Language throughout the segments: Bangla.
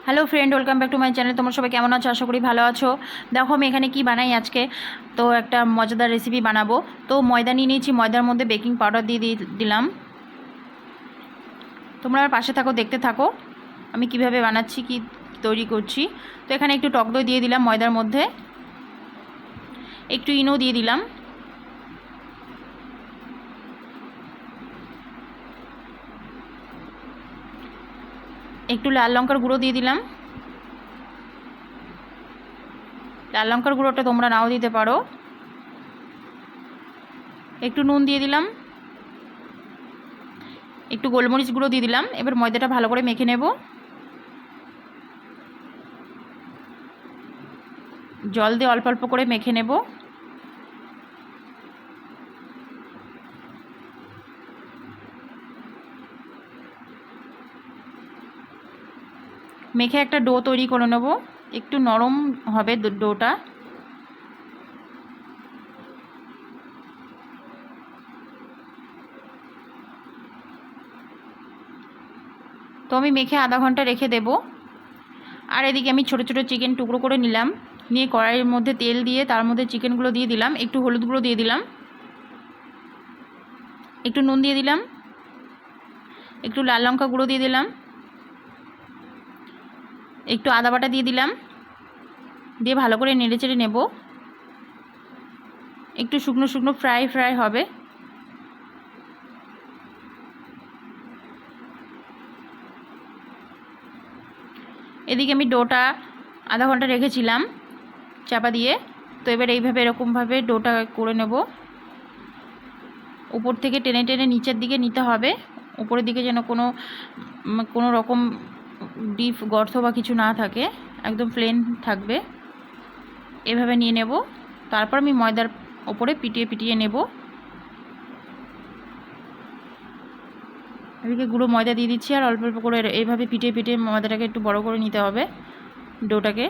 Hello friend, welcome back to my channel. তোমরা সবাই কেমন আছো? আশা করি ভালো আছো। দেখো আমি এখানে কি বানাই আজকে। তো একটা মজাদার রেসিপি বানাবো। তো ময়দা নিয়ে নিয়েছি, ময়দার মধ্যে বেকিং পাউডার দিয়ে দিলাম। তোমরা আমার পাশে থাকো, দেখতে থাকো আমি কিভাবে বানাচ্ছি, কি তৈরি করছি। তো এখানে একটু টক দই দিয়ে দিলাম ময়দার মধ্যে, একটু ইনো দিয়ে দিলাম, একটু লাল লঙ্কার গুঁড়ো দিয়ে দিলাম। লাল লঙ্কার গুঁড়োটা তোমরা নাও দিতে পারো। একটু নুন দিয়ে দিলাম, একটু গোলমরিচ গুঁড়ো দিয়ে দিলাম। এবার ময়দাটা ভালো করে মেখে নেব। জল দিয়ে অল্প অল্প করে মেখে নেব। মেখে একটা ডো তৈরি করে নেব। একটু নরম হবে ডোটা। তো আমি মেখে আধা ঘন্টা রেখে দেব। আর এদিকে আমি ছোট ছোট চিকেন টুকরো করে নিলাম, নিয়ে কড়াইয়ের মধ্যে তেল দিয়ে তার মধ্যে চিকেনগুলো দিয়ে দিলাম। একটু হলুদ গুঁড়ো দিয়ে দিলাম, একটু নুন দিয়ে দিলাম, একটু লাল লঙ্কা গুঁড়ো দিয়ে দিলাম, একটু আদা বাটা দিয়ে দিলাম। দিয়ে ভালো করে নেড়ে চেড়ে নেব। একটু শুকনো শুকনো ফ্রাই ফ্রাই হবে। এদিকে আমি ডোটা আধা ঘন্টা রেখেছিলাম চাপা দিয়ে। তো এবার এইভাবে এরকমভাবে ডোটা করে নেব। উপর থেকে টেনে টেনে নিচের দিকে নিতে হবে, উপরের দিকে যেন কোনো রকম ডিপ গর্ত বা কিছু না থাকে, একদম প্লেন থাকবে। এভাবে নিয়ে নেব। তারপর আমি ময়দার ওপরে পিটিয়ে পিটিয়ে নেব। এদিকে গুঁড়ো ময়দা দিয়ে দিচ্ছি, আর অল্প অল্প করে এইভাবে পিটিয়ে পিটিয়ে ময়দাটাকে একটু বড় করে নিতে হবে, ডোটাকে।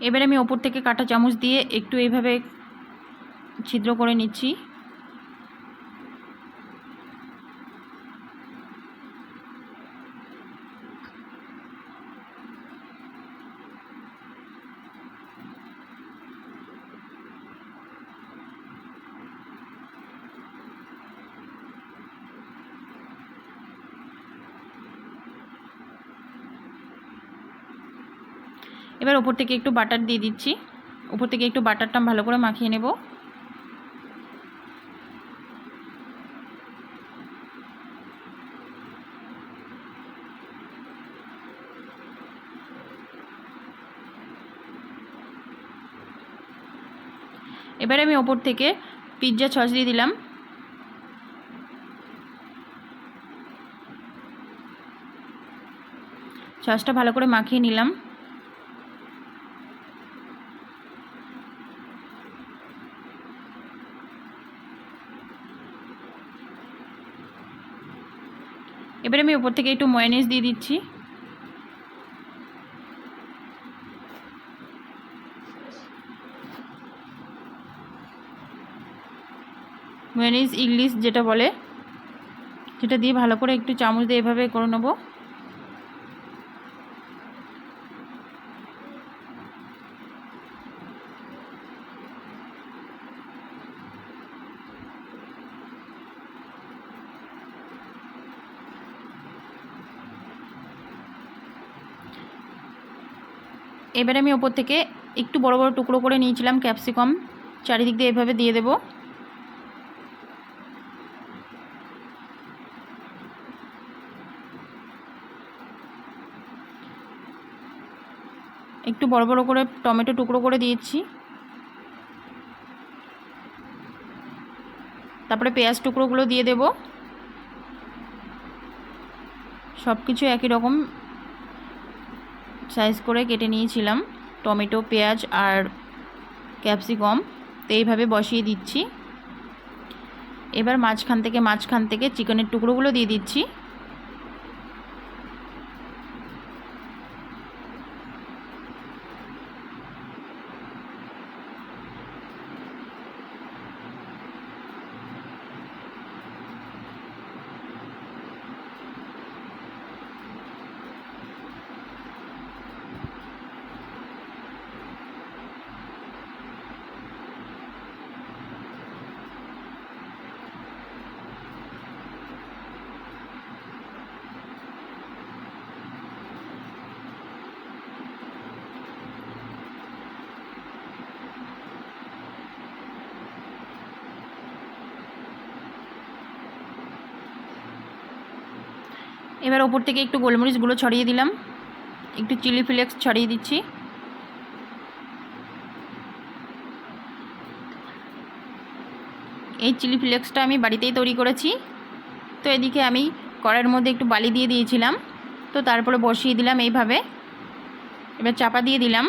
এবারে আমি ওপর থেকে কাঁটা চামচ দিয়ে একটু এইভাবে ছিদ্র করে নিচ্ছি। এবার ওপর থেকে একটু বাটার দিয়ে দিচ্ছি। উপর থেকে একটু বাটারটা ভালো করে মাখিয়ে নেব। এবারে আমি ওপর থেকে পিৎজা সস দিয়ে দিলাম। সসটা ভালো করে মাখিয়ে নিলাম। এবারে আমি ওপর থেকে একটু ময়োনিজ দিয়ে দিচ্ছি। ময়োনিজ ইংলিশ যেটা বলে, সেটা দিয়ে ভালো করে একটু চামচ দিয়ে এভাবে করে নেব। এবারে আমি ওপর থেকে একটু বড় বড় টুকরো করে নিয়েছিলাম ক্যাপসিকাম, চারিদিক দিয়ে এভাবে দিয়ে দেব। একটু বড় বড় করে টমেটো টুকরো করে দিয়েছি। তারপরে পেঁয়াজ টুকরোগুলো দিয়ে দেব। সব কিছু একই রকম সাইজ করে কেটে নিয়েছিলাম, টমেটো, পেঁয়াজ আর ক্যাপসিকাম। তো এইভাবে বসিয়ে দিচ্ছি। এবার মাঝখান থেকে চিকেনের টুকরোগুলো দিয়ে দিচ্ছি। এবার ওপর থেকে একটু গোলমরিচ গুঁড়ো ছড়িয়ে দিলাম, একটু চিলি ফ্লেক্স ছড়িয়ে দিচ্ছি। এই চিলি ফ্লেক্সটা আমি বাড়িতেই তৈরি করেছি। তো এদিকে আমি কড়াইয়ের মধ্যে একটু বালি দিয়ে দিয়েছিলাম, তো তারপরে বসিয়ে দিলাম এইভাবে। এবার চাপা দিয়ে দিলাম,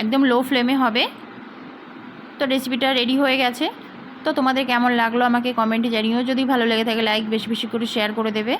একদম লো ফ্লেমে হবে। তো রেসিপিটা রেডি হয়ে গেছে। তো তোমাদের কেমন লাগলো আমাকে কমেন্টে জানিও। যদি ভালো লেগে থাকে লাইক বেশি বেশি করে শেয়ার করে দেবে।